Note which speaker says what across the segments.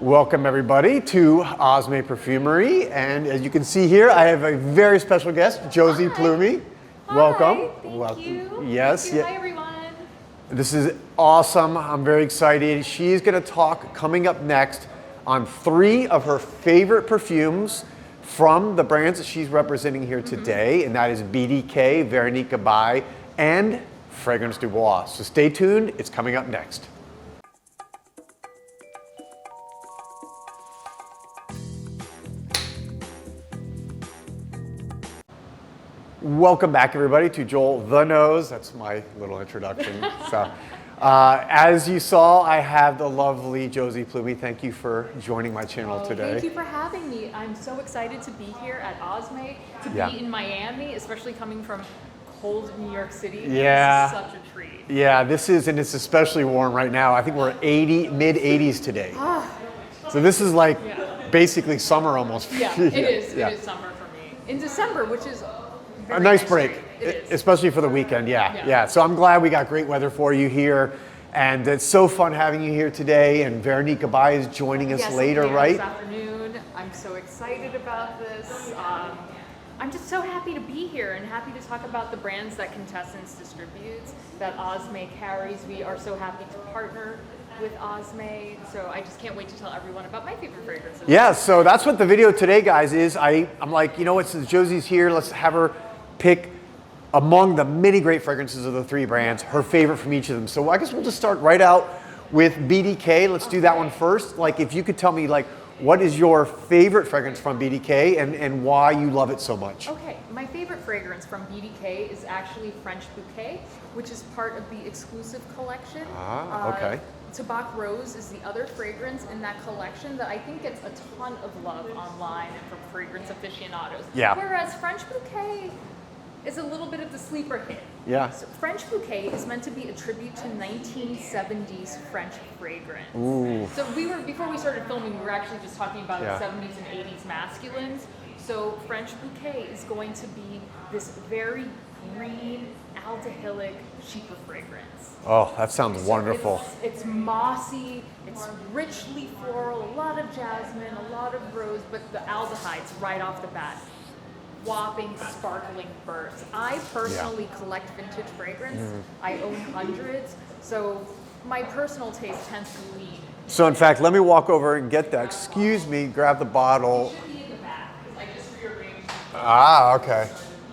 Speaker 1: Welcome everybody to Osme Perfumery, and as you can see here, I have a very special guest, Josie Plumey.
Speaker 2: Hi.
Speaker 1: Welcome.
Speaker 2: Thank you.
Speaker 1: Yes.
Speaker 2: Thank you. Hi everyone.
Speaker 1: This is awesome. I'm very excited. She's going to talk coming up next on 3 of her favorite perfumes from the brands that she's representing here today, and that is BDK, Veronique Gabai, and Fragrance du Bois. So stay tuned. It's coming up next. Welcome back, everybody, to JoelTheNose. That's my little introduction. So, as you saw, I have the lovely Josie Plumey. Thank you for joining my channel today.
Speaker 2: Thank you for having me. I'm so excited to be here at Osme, to be in Miami, especially coming from cold New York City.
Speaker 1: Yeah.
Speaker 2: This is such a treat.
Speaker 1: Yeah, this is, and it's especially warm right now. I think we're at mid 80s today. So this is like basically summer almost.
Speaker 2: Yeah, it is. It is summer for me. In December, which is
Speaker 1: a nice break, especially for the weekend. Yeah. So I'm glad we got great weather for you here, and it's so fun having you here today. And Veronique Gabai is joining us later, right?
Speaker 2: This afternoon. I'm so excited about this. I'm just so happy to be here and happy to talk about the brands that Kintessence distributes, that Osme carries. We are so happy to partner with Osme, so I just can't wait to tell everyone about my favorite fragrances.
Speaker 1: Yeah, so that's what the video today, guys, is. I'm like, you know what, since Josie's here, let's have her pick among the many great fragrances of the 3 brands, her favorite from each of them. So I guess we'll just start right out with BDK. Let's do that one first. Like, if you could tell me, like, what is your favorite fragrance from BDK and why you love it so much?
Speaker 2: Okay, my favorite fragrance from BDK is actually French Bouquet, which is part of the exclusive collection.
Speaker 1: Okay.
Speaker 2: Tobac Rose is the other fragrance in that collection that I think gets a ton of love online and from fragrance aficionados.
Speaker 1: Yeah.
Speaker 2: Whereas French Bouquet is a little bit of the sleeper hit.
Speaker 1: Yeah.
Speaker 2: So French Bouquet is meant to be a tribute to 1970s French fragrance.
Speaker 1: Ooh.
Speaker 2: So before we started filming, we were actually just talking about the 70s and 80s masculines. So French Bouquet is going to be this very green, aldehydic, cheaper fragrance.
Speaker 1: Oh, that sounds wonderful.
Speaker 2: It's mossy, it's richly floral, a lot of jasmine, a lot of rose, but the aldehydes right off the bat. Whopping, sparkling bursts. I personally collect vintage fragrance. I own hundreds, so my personal taste tends to lean.
Speaker 1: So in fact, let me walk over and get that. Excuse me, grab the bottle.
Speaker 2: It should be in the back, because I just rearranged.
Speaker 1: Okay.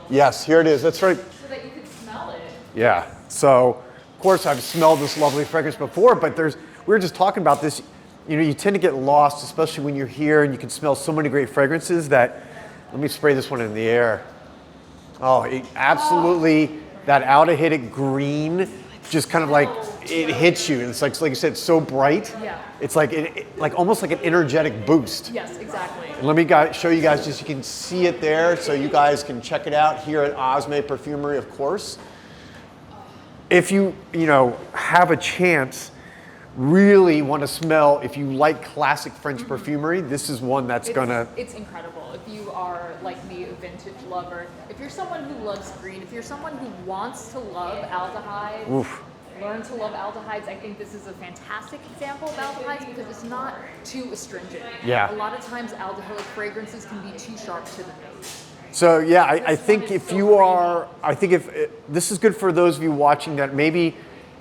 Speaker 1: Yes, here it is. That's right.
Speaker 2: So that you could smell it.
Speaker 1: Yeah. So, of course, I've smelled this lovely fragrance before, but we were just talking about this. You know, you tend to get lost, especially when you're here and you can smell so many great fragrances that. Let me spray this one in the air. Oh, absolutely, that aldehydic green, just kind of like, it hits you. It's like you said, it's so bright.
Speaker 2: Yeah.
Speaker 1: It's like, almost like an energetic boost.
Speaker 2: Yes, exactly.
Speaker 1: And let me show you guys, just you can see it there, so you guys can check it out here at Osme Perfumery, of course. If you have a chance, really want to smell, if you like classic French perfumery, this is one that's
Speaker 2: It's incredible. If you are, like me, a vintage lover, if you're someone who loves green, if you're someone who wants to love aldehydes, learn to love aldehydes, I think this is a fantastic example of aldehydes because it's not too astringent.
Speaker 1: Yeah.
Speaker 2: A lot of times aldehydic fragrances can be too sharp to the nose.
Speaker 1: So yeah, I think if this is good for those of you watching that maybe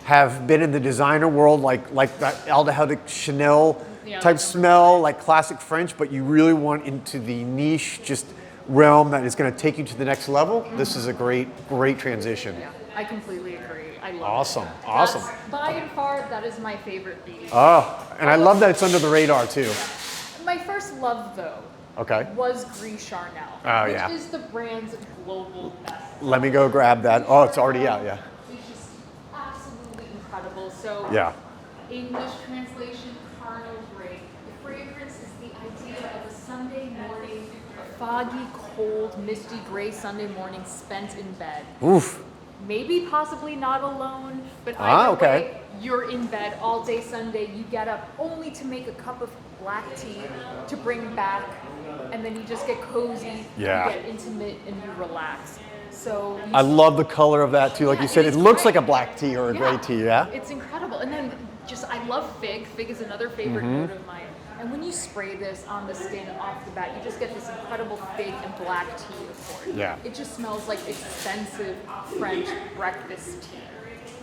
Speaker 1: have been in the designer world, like that aldehydic Chanel type smell, like classic French, but you really want into the niche just realm that is going to take you to the next level. This is a great transition.
Speaker 2: Yeah, I completely agree. I love
Speaker 1: Awesome,
Speaker 2: it.
Speaker 1: awesome.
Speaker 2: By and far, that is my favorite bead.
Speaker 1: Oh, and I love that it's under the radar too.
Speaker 2: My first love, though, was Gris Charnel, which is the brand's global best.
Speaker 1: Let me go grab that. Oh, it's already out, yeah.
Speaker 2: Which is absolutely incredible. So, English translation, Carnal Gray. The fragrance is the idea of a Sunday morning, a foggy, cold, misty gray Sunday morning spent in bed.
Speaker 1: Oof.
Speaker 2: Maybe possibly not alone, but either way, you're in bed all day Sunday, you get up only to make a cup of black tea to bring back, and then you just get cozy, you get intimate, and you relax. So I
Speaker 1: love the color of that too. Like you said, it looks like a black tea or a gray tea,
Speaker 2: It's incredible. And then I love fig. Fig is another favorite note of mine. And when you spray this on the skin off the bat, you just get this incredible fig and black tea accord.
Speaker 1: Yeah.
Speaker 2: It just smells like expensive French breakfast tea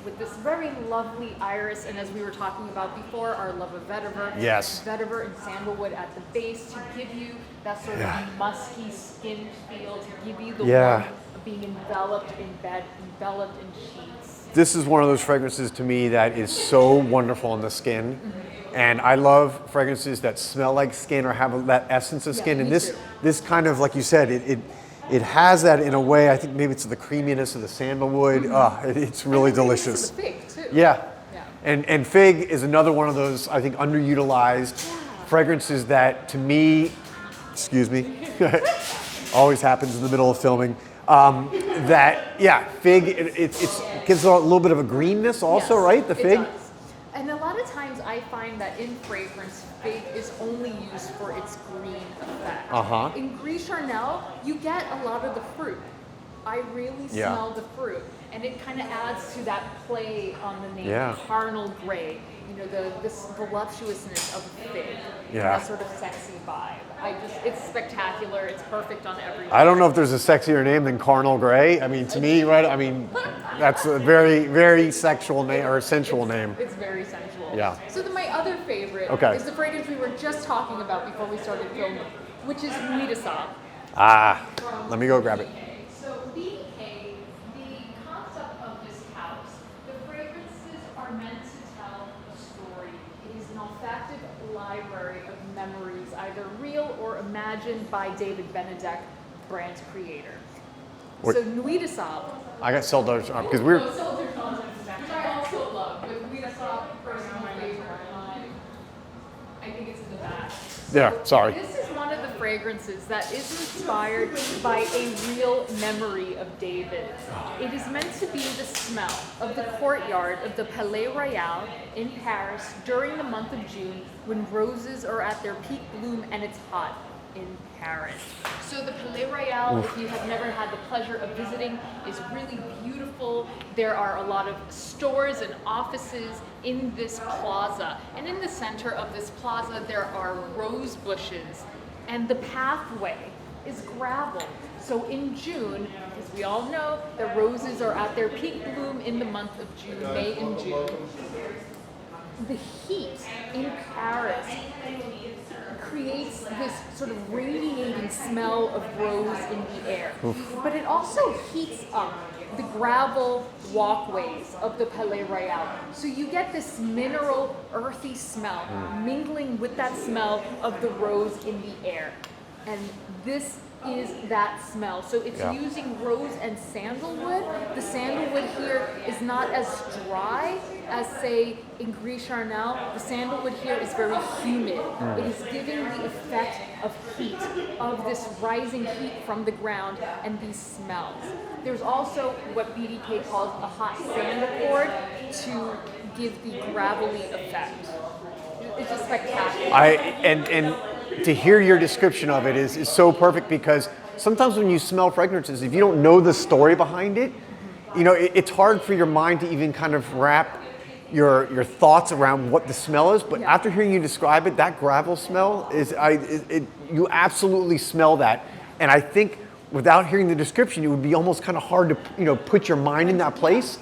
Speaker 2: with this very lovely iris, and as we were talking about before, our love of vetiver.
Speaker 1: Yes.
Speaker 2: Vetiver and sandalwood at the base to give you that sort of musky skin feel, to give you the warmth of being enveloped in bed, enveloped in sheets.
Speaker 1: This is one of those fragrances to me that is so wonderful on the skin. And I love fragrances that smell like skin or have that essence of skin. And this kind of, like you said, it has that in a way. I think maybe it's the creaminess of the sandalwood. It's really delicious.
Speaker 2: The fig too.
Speaker 1: Yeah. And fig is another one of those, I think, underutilized fragrances that, to me, excuse me, always happens in the middle of filming. Fig, it gives a little bit of a greenness also, right? The fig?
Speaker 2: It does. And a lot of times I find that in fragrance, fig is only used for its green effect. In Gris Charnel, you get a lot of the fruit. I really smell the fruit. And it kind of adds to that play on the name, carnal gray. You know, this voluptuousness of fig. That sort of sexy vibe. It's spectacular. It's perfect on everything.
Speaker 1: I don't know if there's a sexier name than carnal gray. I mean, to me, right? I mean, that's a very, very sexual name or sensual name.
Speaker 2: It's very sensual.
Speaker 1: Yeah.
Speaker 2: So my other favorite is the fragrance we were just talking about before we started filming, which is Nuit de Sable.
Speaker 1: Let me go grab it.
Speaker 2: So BK, the concept of this house, the fragrances are meant to tell a story. It is an olfactive library of memories, either real or imagined by David Benedek, brand creator. So Nuit de Sable.
Speaker 1: I got cell doors because we're.
Speaker 2: Which I also love, but Nuit de Sable, personal favorite. I think it's in the back.
Speaker 1: Sorry.
Speaker 2: This is one of the fragrances that is inspired by a real memory of David. It is meant to be the smell of the courtyard of the Palais Royal in Paris during the month of June when roses are at their peak bloom and it's hot in Paris. So the Palais Royal, if you have never had the pleasure of visiting, is really beautiful. There are a lot of stores and offices in this plaza. And in the center of this plaza, there are rose bushes. And the pathway is gravel. So in June, as we all know, the roses are at their peak bloom in the month of June, May and June. The heat in Paris creates this sort of radiating smell of rose in the air. But it also heats up the gravel walkways of the Palais Royal. So you get this mineral, earthy smell mingling with that smell of the rose in the air. And this is that smell. So it's using rose and sandalwood. The sandalwood here is not as dry as, say, in Gris Charnel. The sandalwood here is very humid. It is giving the effect of heat, of this rising heat from the ground and these smells. There's also what BDK calls a hot sand accord to give the gravelly effect. It's just spectacular.
Speaker 1: And to hear your description of it is so perfect, because sometimes when you smell fragrances, if you don't know the story behind it, you know, it's hard for your mind to even kind of wrap your thoughts around what the smell is. But after hearing you describe it, that gravel smell is, you absolutely smell that. And I think without hearing the description, it would be almost kind of hard to, you know, put your mind in that place.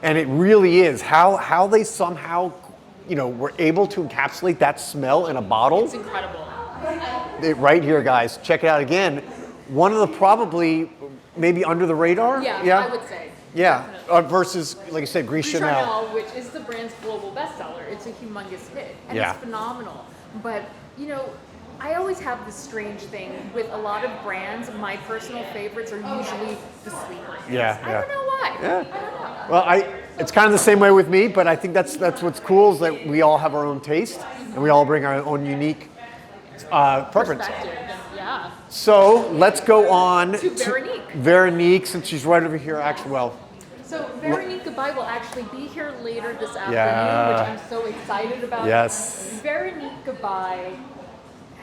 Speaker 1: And it really is how they somehow, you know, were able to encapsulate that smell in a bottle.
Speaker 2: It's incredible.
Speaker 1: Right here, guys. Check it out again. One of the probably maybe under the radar.
Speaker 2: Yeah. I would say.
Speaker 1: Yeah, versus, like I said, Gris Charnel.
Speaker 2: Which is the brand's global bestseller. It's a humongous hit, and it's phenomenal. But, you know, I always have this strange thing with a lot of brands. My personal favorites are usually the sleeper hits. I don't know why. I don't know.
Speaker 1: Well, it's kind of the same way with me, but I think that's what's cool, is that we all have our own taste, and we all bring our own unique preference.
Speaker 2: Yeah.
Speaker 1: So let's go on
Speaker 2: to Veronique.
Speaker 1: Veronique, since she's right over here. Actually, well.
Speaker 2: So Veronique Gabai will actually be here later this afternoon, which I'm so excited about.
Speaker 1: Yes.
Speaker 2: Veronique Gabai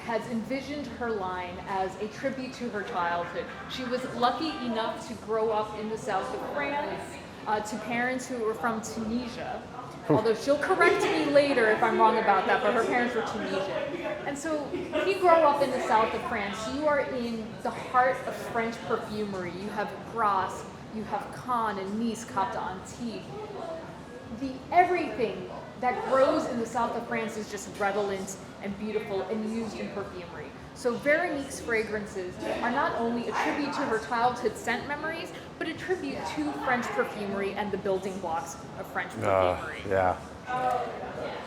Speaker 2: has envisioned her line as a tribute to her childhood. She was lucky enough to grow up in the south of France to parents who were from Tunisia. Although she'll correct me later if I'm wrong about that, but her parents were Tunisian. And so when you grow up in the south of France, you are in the heart of French perfumery. You have Gris, you have Cannes and Nice, Cap d'Antibes. Everything that grows in the south of France is just redolent and beautiful and used in perfumery. So Veronique's fragrances are not only a tribute to her childhood scent memories, but a tribute to French perfumery and the building blocks of French perfumery.
Speaker 1: Yeah.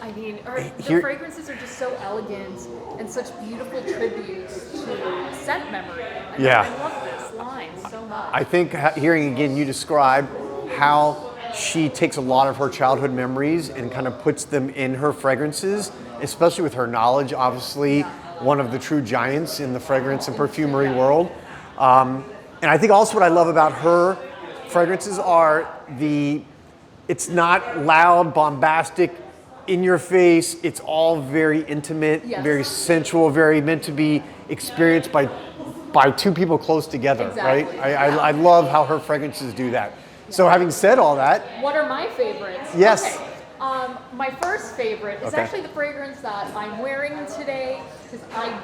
Speaker 2: I mean, the fragrances are just so elegant and such beautiful tributes to scent memory. I mean, I love this line so much.
Speaker 1: I think hearing again you describe how she takes a lot of her childhood memories and kind of puts them in her fragrances, especially with her knowledge, obviously one of the true giants in the fragrance and perfumery world. And I think also what I love about her fragrances are it's not loud, bombastic, in your face. It's all very intimate, very sensual, very meant to be experienced by two people close together, right? I love how her fragrances do that. So having said all that.
Speaker 2: What are my favorites?
Speaker 1: Yes.
Speaker 2: Okay. My first favorite is actually the fragrance that I'm wearing today, because I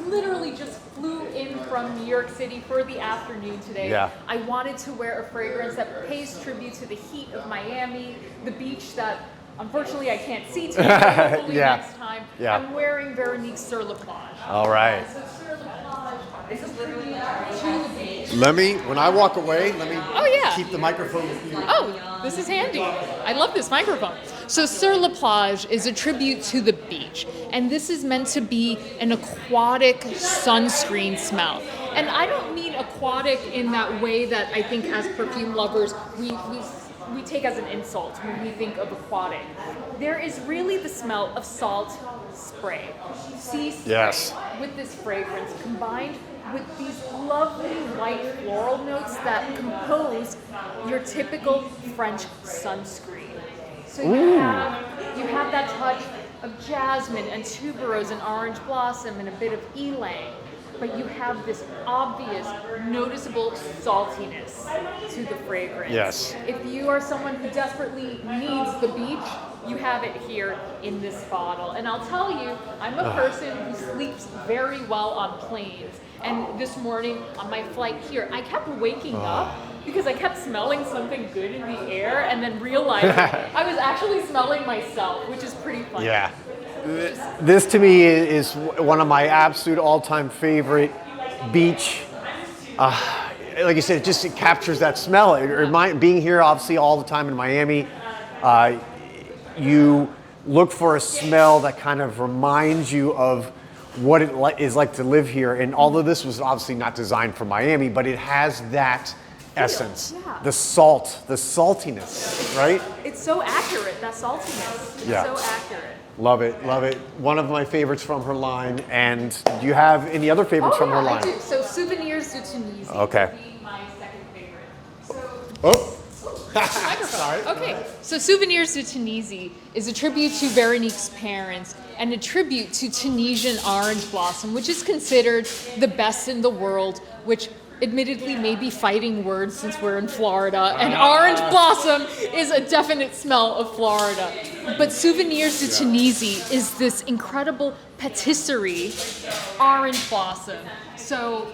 Speaker 2: literally just flew in from New York City for the afternoon today.
Speaker 1: Yeah.
Speaker 2: I wanted to wear a fragrance that pays tribute to the heat of Miami, the beach that unfortunately I can't see today, but hopefully next time. I'm wearing Veronique's Sur La Plage.
Speaker 1: All right.
Speaker 2: So Sur La Plage is a tribute to the beach.
Speaker 1: When I walk away, let me keep the microphone with you.
Speaker 2: Oh, this is handy. I love this microphone. So Sur La Plage is a tribute to the beach, and this is meant to be an aquatic sunscreen smell. And I don't mean aquatic in that way that I think as perfume lovers we take as an insult when we think of aquatic. There is really the smell of salt spray, sea spray, with this fragrance combined with these lovely white floral notes that compose your typical French sunscreen. So you have that touch of jasmine and tuberose and orange blossom and a bit of ylang, but you have this obvious, noticeable saltiness to the fragrance.
Speaker 1: Yes.
Speaker 2: If you are someone who desperately needs the beach, you have it here in this bottle. And I'll tell you, I'm a person who sleeps very well on planes. And this morning on my flight here, I kept waking up because I kept smelling something good in the air and then realizing I was actually smelling myself, which is pretty funny.
Speaker 1: Yeah. This to me is one of my absolute all-time favorite beach. Like you said, it captures that smell. Being here obviously all the time in Miami, you look for a smell that kind of reminds you of what it is like to live here. And although this was obviously not designed for Miami, but it has that essence, the salt, the saltiness, right?
Speaker 2: It's so accurate, that saltiness. It's so accurate.
Speaker 1: Love it, love it. One of my favorites from her line. And do you have any other favorites from her line?
Speaker 2: I do. So Souvenirs de Tunisie would be my second favorite.
Speaker 1: Sorry.
Speaker 2: Okay, so Souvenirs de Tunisie is a tribute to Veronique's parents and a tribute to Tunisian orange blossom, which is considered the best in the world, which admittedly may be fighting words since we're in Florida, and orange blossom is a definite smell of Florida. But Souvenirs de Tunisie is this incredible patisserie orange blossom. So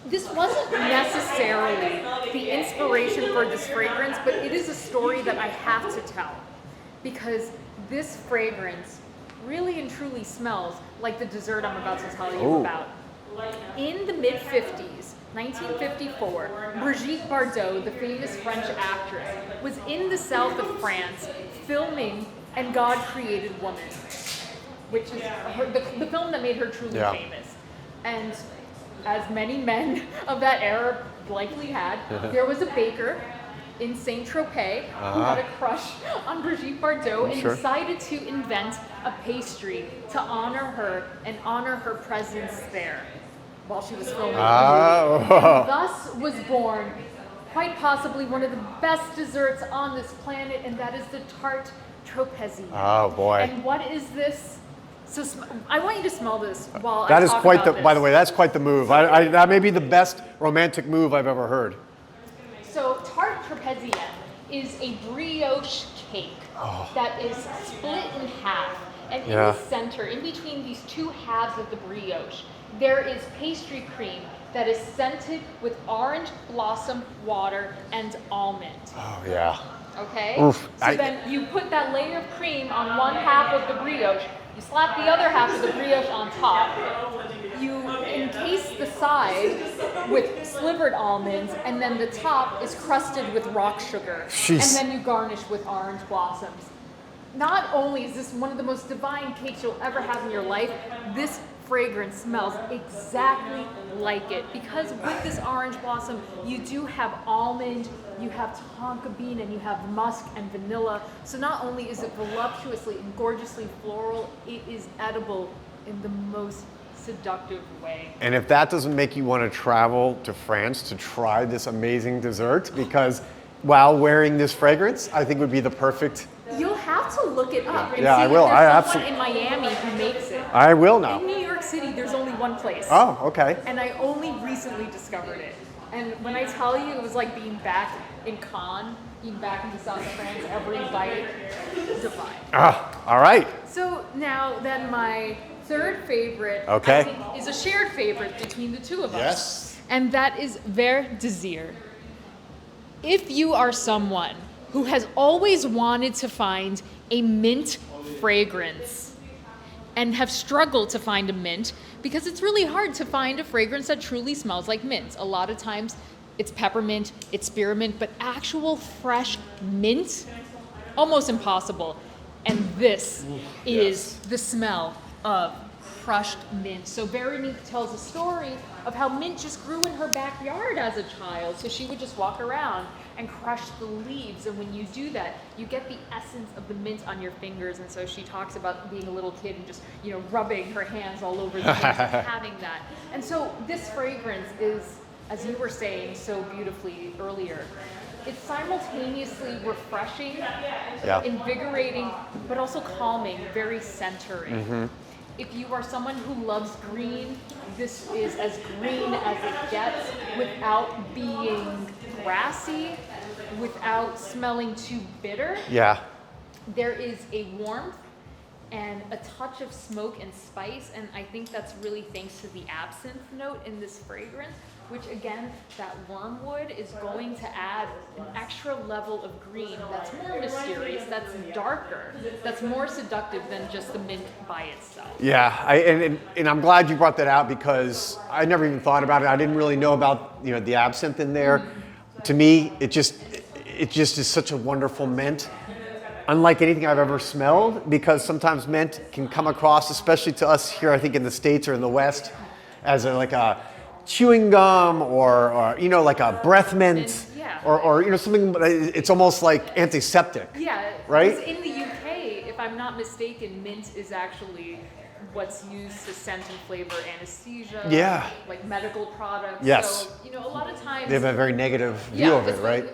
Speaker 2: this wasn't necessarily the inspiration for this fragrance, but it is a story that I have to tell, because this fragrance really and truly smells like the dessert I'm about to tell you about. In the mid-50s, 1954, Brigitte Bardot, the famous French actress, was in the south of France filming And God Created Woman, which is the film that made her truly famous. And as many men of that era likely had, there was a baker in Saint-Tropez who had a crush on Brigitte Bardot and decided to invent a pastry to honor her and honor her presence there while she was filming the movie. And thus was born quite possibly one of the best desserts on this planet, and that is the tarte tropezien.
Speaker 1: Oh boy.
Speaker 2: And what is this? So I want you to smell this while I
Speaker 1: talk about this.
Speaker 2: That is quite the,
Speaker 1: by the way, that's quite the move. That may be the best romantic move I've ever heard.
Speaker 2: So tarte tropezien is a brioche cake that is split in half. And in the center, in between these two halves of the brioche, there is pastry cream that is scented with orange blossom water and almond.
Speaker 1: Oh, yeah.
Speaker 2: Okay?
Speaker 1: Oof.
Speaker 2: So then you put that layer of cream on one half of the brioche, you slap the other half of the brioche on top, you encase the side with slivered almonds, and then the top is crusted with rock sugar.
Speaker 1: Jeez.
Speaker 2: And then you garnish with orange blossoms. Not only is this one of the most divine cakes you'll ever have in your life, this fragrance smells exactly like it, because with this orange blossom you do have almond, you have tonka bean, and you have musk and vanilla. So not only is it voluptuously and gorgeously floral, it is edible in the most seductive way.
Speaker 1: And if that doesn't make you want to travel to France to try this amazing dessert, because while wearing this fragrance, I think would be the perfect.
Speaker 2: You'll have to look it up and see
Speaker 1: I will.
Speaker 2: if
Speaker 1: I
Speaker 2: there's
Speaker 1: absolutely.
Speaker 2: someone in Miami who makes it.
Speaker 1: I will now.
Speaker 2: In New York City, there's only one place.
Speaker 1: Oh, okay.
Speaker 2: And I only recently discovered it. And when I tell you, it was like being back in Cannes, being back in the south of France, every bite divine.
Speaker 1: All right.
Speaker 2: So now then my third favorite,
Speaker 1: Okay.
Speaker 2: I think, is a shared favorite between the two of us.
Speaker 1: Yes.
Speaker 2: And that is Vert Desir. If you are someone who has always wanted to find a mint fragrance and have struggled to find a mint, because it's really hard to find a fragrance that truly smells like mint. A lot of times it's peppermint, it's spearmint, but actual fresh mint, almost impossible. And this is the smell of crushed mint. So Veronique tells a story of how mint just grew in her backyard as a child. So she would just walk around and crush the leaves. And when you do that, you get the essence of the mint on your fingers. And so she talks about being a little kid and just, rubbing her hands all over the mint and having that. And so this fragrance is, as you were saying so beautifully earlier, it's simultaneously refreshing, invigorating, but also calming, very centering.
Speaker 1: Mm-hmm.
Speaker 2: If you are someone who loves green, this is as green as it gets without being grassy, without smelling too bitter.
Speaker 1: Yeah.
Speaker 2: There is a warmth and a touch of smoke and spice, and I think that's really thanks to the absinthe note in this fragrance, which again, that wormwood is going to add an extra level of green that's more mysterious, that's darker, that's more seductive than just the mint by itself.
Speaker 1: Yeah, and I'm glad you brought that out, because I never even thought about it. I didn't really know about the absinthe in there. Mm-hmm. To me, it just is such a wonderful mint, unlike anything I've ever smelled, because sometimes mint can come across, especially to us here, I think in the States or in the West, as like a chewing gum or like a breath mint, or something. It's almost like antiseptic.
Speaker 2: Yeah,
Speaker 1: right.
Speaker 2: In the UK, if I'm not mistaken, mint is actually what's used to scent and flavor anesthesia.
Speaker 1: Yeah.
Speaker 2: Like medical products.
Speaker 1: Yes.
Speaker 2: So a lot of times
Speaker 1: they have a very negative view of it, right?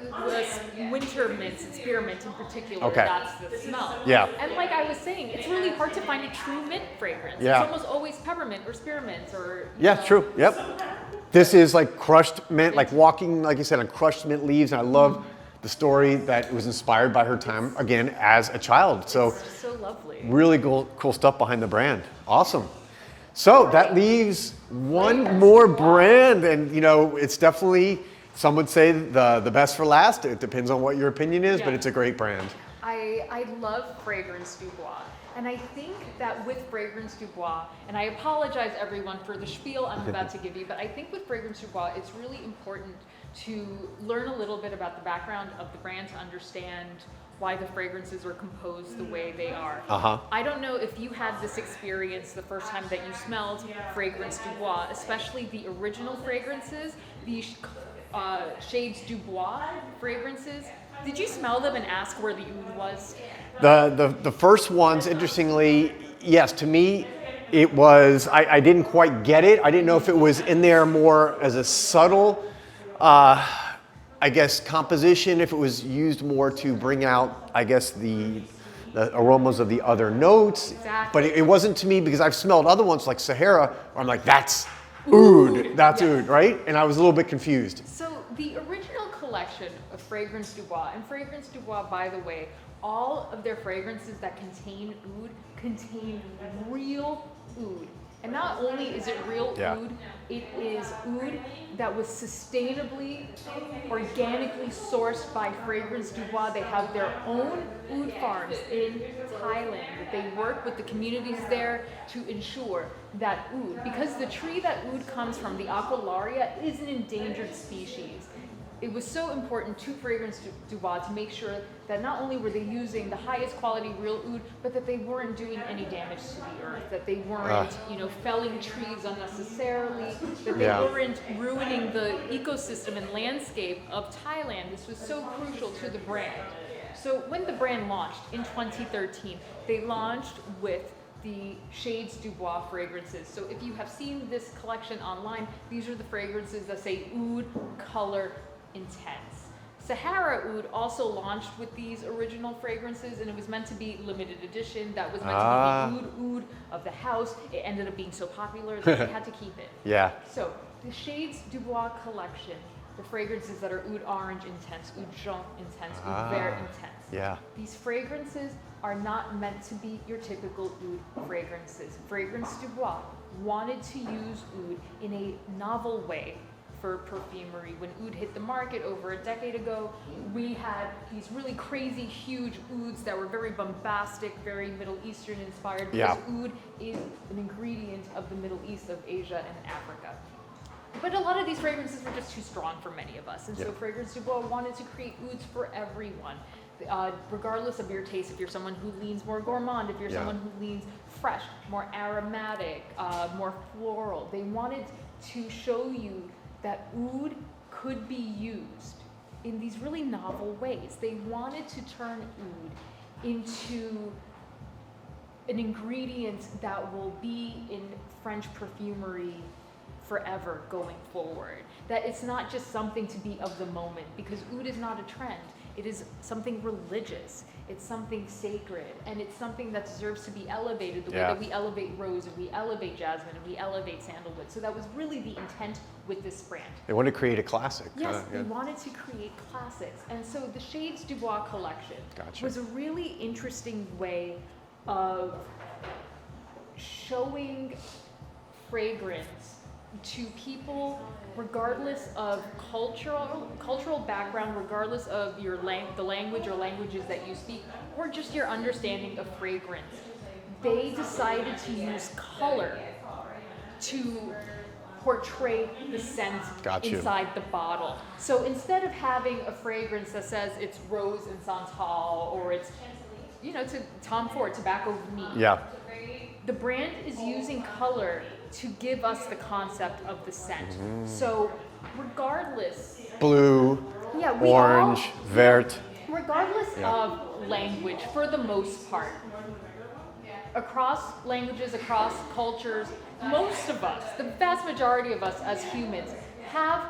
Speaker 2: The winter mints and spearmint in particular,
Speaker 1: Okay.
Speaker 2: that's the smell.
Speaker 1: Yeah.
Speaker 2: And like I was saying, it's really hard to find a true mint fragrance.
Speaker 1: Yeah.
Speaker 2: It's almost always peppermint or spearmint or.
Speaker 1: True. Yep. This is like crushed mint, like walking, like you said, on crushed mint leaves. And I love the story that it was inspired by her time, again, as a child. So,
Speaker 2: it's just so lovely.
Speaker 1: Really cool stuff behind the brand. Awesome. So that leaves one more brand. And, it's definitely, some would say the best for last. It depends on what your opinion is, but it's a great brand.
Speaker 2: I love Fragrance Du Bois. And I think that with Fragrance Du Bois, and I apologize everyone for the spiel I'm about to give you, but I think with Fragrance Du Bois, it's really important to learn a little bit about the background of the brand to understand why the fragrances are composed the way they are. I don't know if you had this experience the first time that you smelled Fragrance Du Bois, especially the original fragrances, the Shades Du Bois fragrances. Did you smell them and ask where the oud was?
Speaker 1: The first ones, interestingly, yes, to me, it was, I didn't quite get it. I didn't know if it was in there more as a subtle, composition, if it was used more to bring out, the aromas of the other notes.
Speaker 2: Exactly.
Speaker 1: But it wasn't to me, because I've smelled other ones like Sahara, where I'm like, that's oud, that's oud, right? And I was a little bit confused.
Speaker 2: So the original collection of Fragrance Du Bois, and Fragrance Du Bois, by the way, all of their fragrances that contain oud contain real oud. And not only is it real oud, it is oud that was sustainably, organically sourced by Fragrance Du Bois. They have their own oud farms in Thailand. They work with the communities there to ensure that oud, because the tree that oud comes from, the Aquilaria, is an endangered species. It was so important to Fragrance Du Bois to make sure that not only were they using the highest quality real oud, but that they weren't doing any damage to the earth, that they weren't, felling trees unnecessarily, that they weren't ruining the ecosystem and landscape of Thailand. This was so crucial to the brand. So when the brand launched in 2013, they launched with the Shades Du Bois fragrances. So if you have seen this collection online, these are the fragrances that say Oud Color Intense. Sahara Oud also launched with these original fragrances, and it was meant to be limited edition. That was meant to be the Oud of the house. It ended up being so popular that they had to keep it.
Speaker 1: Yeah.
Speaker 2: So the Shades Du Bois collection, the fragrances that are Oud Orange Intense, Oud Jaune Intense, Oud Vert Intense.
Speaker 1: Yeah.
Speaker 2: These fragrances are not meant to be your typical oud fragrances. Fragrance Du Bois wanted to use oud in a novel way for perfumery. When oud hit the market over a decade ago, we had these really crazy, huge ouds that were very bombastic, very Middle Eastern inspired, because oud is an ingredient of the Middle East, of Asia and Africa. But a lot of these fragrances were just too strong for many of us, and so Fragrance Du Bois wanted to create ouds for everyone. Regardless of your taste, if you're someone who leans more gourmand, if you're someone who leans fresh, more aromatic, more floral, they wanted to show you that oud could be used in these really novel ways. They wanted to turn oud into an ingredient that will be in French perfumery forever going forward. That it's not just something to be of the moment, because oud is not a trend. It is something religious. It's something sacred, and it's something that deserves to be elevated the way that we elevate rose, and we elevate jasmine, and we elevate sandalwood. So that was really the intent with this brand.
Speaker 1: They wanted to create a classic.
Speaker 2: Yes, they wanted to create classics. And so the Shades Du Bois collection was a really interesting way of showing fragrance to people regardless of cultural background, regardless of your the language or languages that you speak, or just your understanding of fragrance. They decided to use color to portray the scent inside the bottle. So instead of having a fragrance that says it's rose and santal, or it's, to Tom Ford, tobacco vanille. The brand is using color to give us the concept of the scent. So regardless,
Speaker 1: blue, orange, vert.
Speaker 2: Regardless of language, for the most part, across languages, across cultures, most of us, the vast majority of us as humans, have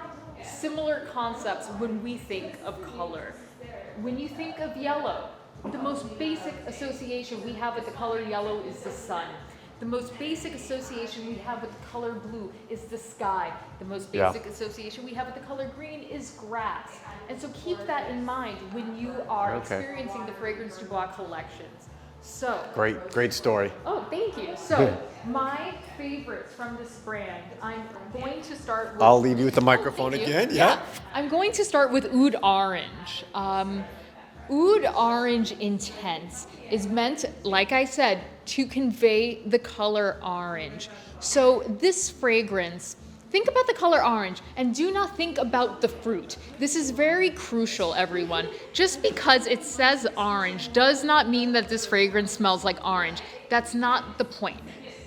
Speaker 2: similar concepts when we think of color. When you think of yellow, the most basic association we have with the color yellow is the sun. The most basic association we have with the color blue is the sky. The most basic association we have with the color green is grass. And so keep that in mind when you are experiencing the Fragrance Du Bois collections. So
Speaker 1: great story.
Speaker 2: Oh, thank you. So my favorites from this brand, I'm going to start with...
Speaker 1: I'll leave you with the microphone again. Yeah.
Speaker 2: I'm going to start with Oud Orange. Oud Orange Intense is meant, like I said, to convey the color orange. So this fragrance, think about the color orange and do not think about the fruit. This is very crucial, everyone. Just because it says orange does not mean that this fragrance smells like orange. That's not the point.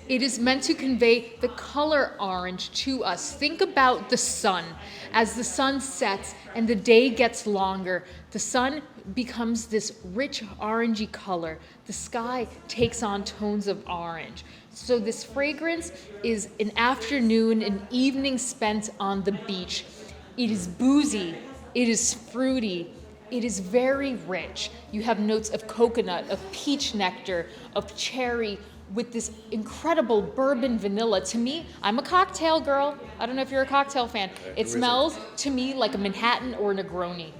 Speaker 2: It is meant to convey the color orange to us. Think about the sun. As the sun sets and the day gets longer, the sun becomes this rich orangey color. The sky takes on tones of orange. So this fragrance is an afternoon, an evening spent on the beach. It is boozy, it is fruity, it is very rich. You have notes of coconut, of peach nectar, of cherry, with this incredible bourbon vanilla. To me, I'm a cocktail girl. I don't know if you're a cocktail fan. It smells to me like a Manhattan or a Negroni.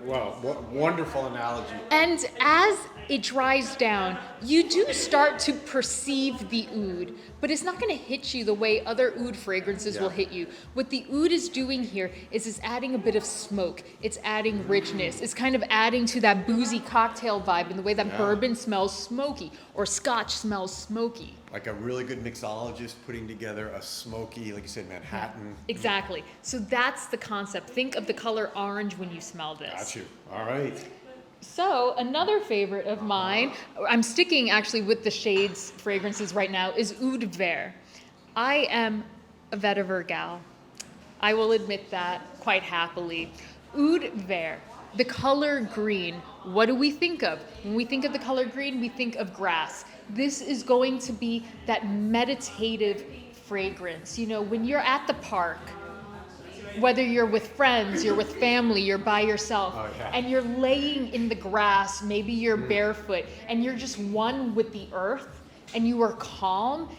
Speaker 1: Wow, what wonderful analogy.
Speaker 2: And as it dries down, you do start to perceive the oud, but it's not going to hit you the way other oud fragrances will hit you. What the oud is doing here is it's adding a bit of smoke. It's adding richness. It's kind of adding to that boozy cocktail vibe in the way that bourbon smells smoky or scotch smells smoky.
Speaker 1: Like a really good mixologist putting together a smoky, like you said, Manhattan.
Speaker 2: Exactly. So that's the concept. Think of the color orange when you smell this.
Speaker 1: Got you. All right.
Speaker 2: So another favorite of mine, I'm sticking actually with the shades fragrances right now, is Oud Vert. I am a vetiver gal. I will admit that quite happily. Oud Vert, the color green, what do we think of? When we think of the color green, we think of grass. This is going to be that meditative fragrance. You know, when you're at the park, whether you're with friends, you're with family, you're by yourself, and you're laying in the grass, maybe you're barefoot, and you're just one with the earth, and you are calm,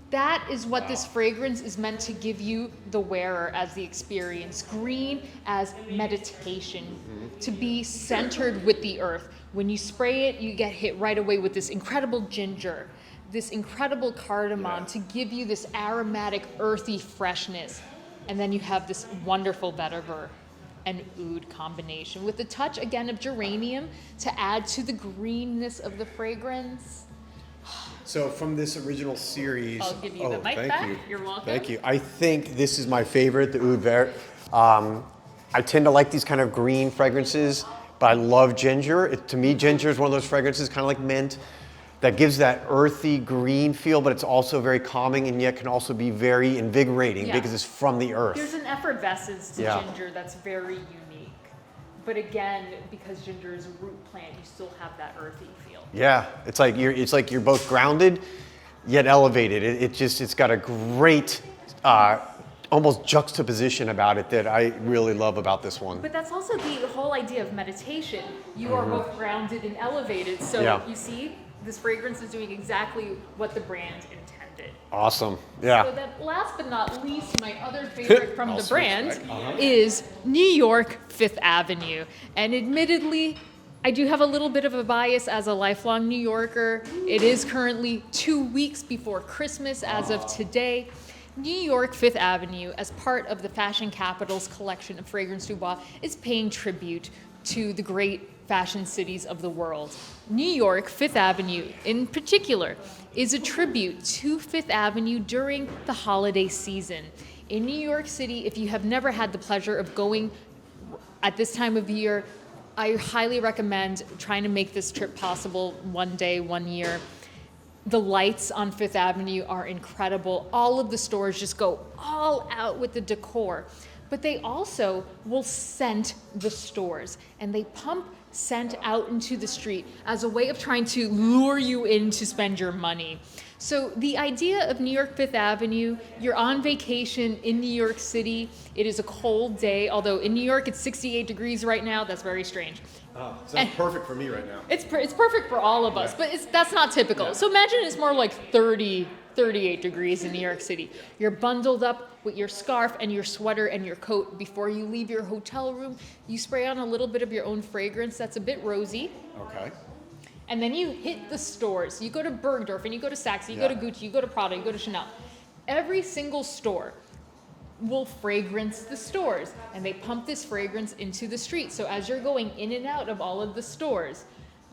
Speaker 2: that is what this fragrance is meant to give you, the wearer, as the experience. Green as meditation, to be centered with the earth. When you spray it, you get hit right away with this incredible ginger, this incredible cardamom to give you this aromatic, earthy freshness. And then you have this wonderful vetiver and oud combination with a touch, again, of geranium to add to the greenness of the fragrance.
Speaker 1: So from this original series,
Speaker 2: I'll give you the mic back. You're welcome.
Speaker 1: Thank you. I think this is my favorite, the Oud Vert. I tend to like these kind of green fragrances, but I love ginger. To me, ginger is one of those fragrances, kind of like mint, that gives that earthy green feel, but it's also very calming and yet can also be very invigorating because it's from the earth.
Speaker 2: There's an effervescence to ginger that's very unique. But again, because ginger is a root plant, you still have that earthy feel.
Speaker 1: Yeah, it's like you're both grounded yet elevated. It's got a great almost juxtaposition about it that I really love about this one.
Speaker 2: But that's also the whole idea of meditation. You are both grounded and elevated. So you see, this fragrance is doing exactly what the brand intended.
Speaker 1: Awesome. Yeah.
Speaker 2: So that last but not least, my other favorite from the brand is New York Fifth Avenue. And admittedly, I do have a little bit of a bias as a lifelong New Yorker. It is currently 2 weeks before Christmas as of today. New York Fifth Avenue, as part of the Fashion Capital's collection of Fragrance du Bois, is paying tribute to the great fashion cities of the world. New York Fifth Avenue, in particular, is a tribute to Fifth Avenue during the holiday season. In New York City, if you have never had the pleasure of going at this time of year, I highly recommend trying to make this trip possible one day, 1 year. The lights on Fifth Avenue are incredible. All of the stores just go all out with the decor. But they also will scent the stores, and they pump scent out into the street as a way of trying to lure you in to spend your money. So the idea of New York Fifth Avenue, you're on vacation in New York City. It is a cold day, although in New York it's 68 degrees right now. That's very strange.
Speaker 1: Oh, sounds perfect for me right now.
Speaker 2: It's perfect for all of us, but that's not typical. So imagine it's more like 30, 38 degrees in New York City. You're bundled up with your scarf and your sweater and your coat. Before you leave your hotel room, you spray on a little bit of your own fragrance that's a bit rosy.
Speaker 1: Okay.
Speaker 2: And then you hit the stores. You go to Bergdorf and you go to Saks, you go to Gucci, you go to Prada, you go to Chanel. Every single store will fragrance the stores, and they pump this fragrance into the street. So as you're going in and out of all of the stores,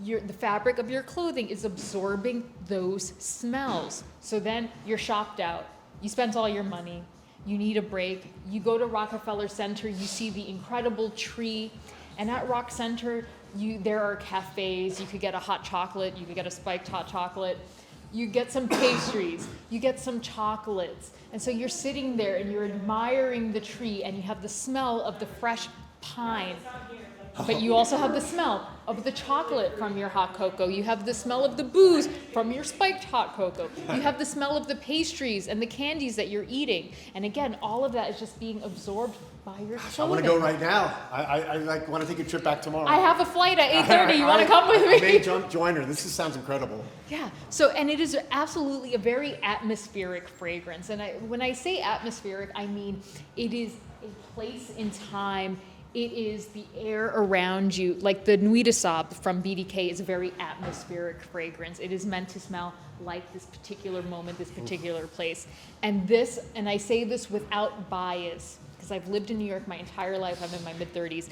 Speaker 2: the fabric of your clothing is absorbing those smells. So then you're shopped out. You spent all your money. You need a break. You go to Rockefeller Center. You see the incredible tree. And at Rock Center, there are cafes. You could get a hot chocolate. You could get a spiked hot chocolate. You get some pastries. You get some chocolates. And so you're sitting there and you're admiring the tree, and you have the smell of the fresh pine. But you also have the smell of the chocolate from your hot cocoa. You have the smell of the booze from your spiked hot cocoa. You have the smell of the pastries and the candies that you're eating. And again, all of that is just being absorbed by your clothing.
Speaker 1: I want to go right now. I want to take a trip back tomorrow.
Speaker 2: I have a flight at 8:30. You want to come with me?
Speaker 1: I may join her. This sounds incredible.
Speaker 2: Yeah. So, and it is absolutely a very atmospheric fragrance. And when I say atmospheric, I mean it is a place in time It is the air around you. Like the Nuit de Sable from BDK is a very atmospheric fragrance. It is meant to smell like this particular moment, this particular place. And this, and I say this without bias, because I've lived in New York my entire life, I'm in my mid-30s,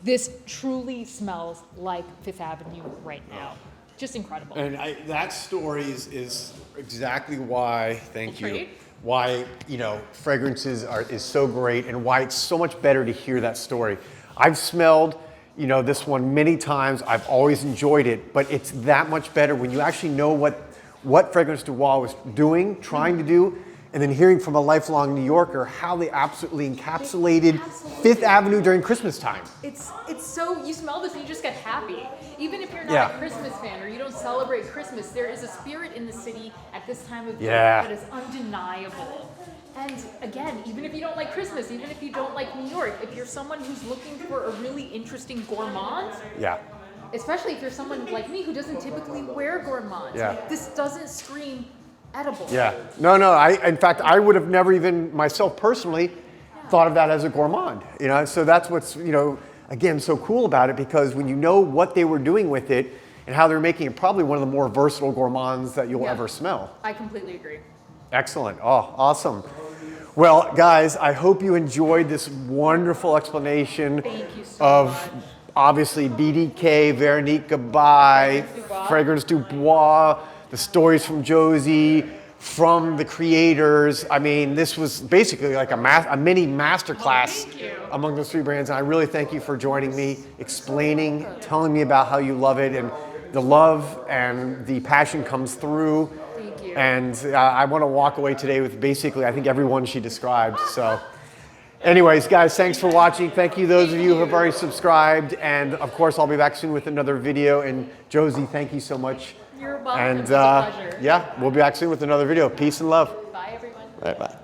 Speaker 2: this truly smells like Fifth Avenue right now. Just incredible.
Speaker 1: And that story is exactly why, thank you,
Speaker 2: Right?
Speaker 1: why, you know, fragrances is so great and why it's so much better to hear that story. I've smelled, you know, this one many times. I've always enjoyed it, but it's that much better when you actually know what Fragrance du Bois was doing, trying to do, and then hearing from a lifelong New Yorker how they absolutely encapsulated Fifth Avenue during Christmas time.
Speaker 2: It's so, you smell this and you just get happy. Even if you're not a Christmas fan or you don't celebrate Christmas, there is a spirit in the city at this time of year that is undeniable. And again, even if you don't like Christmas, even if you don't like New York, if you're someone who's looking for a really interesting gourmand, especially if you're someone like me who doesn't typically wear gourmands, this doesn't scream edible.
Speaker 1: No, in fact, I would have never even, myself personally, thought of that as a gourmand, you know, so that's what's, you know, again, so cool about it, because when you know what they were doing with it and how they're making it probably one of the more versatile gourmands that you'll ever smell.
Speaker 2: I completely agree.
Speaker 1: Excellent. Oh, awesome. Well, guys, I hope you enjoyed this wonderful explanation of obviously BDK, Veronique Gabai, Fragrance du Bois, the stories from Josie, from the creators. I mean, this was basically like a mini masterclass among those three brands. And I really thank you for joining me, explaining, telling me about how you love it, and the love and the passion comes through.
Speaker 2: Thank you.
Speaker 1: And I want to walk away today with basically, I think, everyone she described. So anyways, guys, thanks for watching. Thank you those of you who have already subscribed. And of course, I'll be back soon with another video. And Josie, thank you so much.
Speaker 2: You're welcome.
Speaker 1: And
Speaker 2: It's a pleasure.
Speaker 1: yeah, we'll be back soon with another video. Peace and love.
Speaker 2: Bye, everyone.
Speaker 1: All right, bye.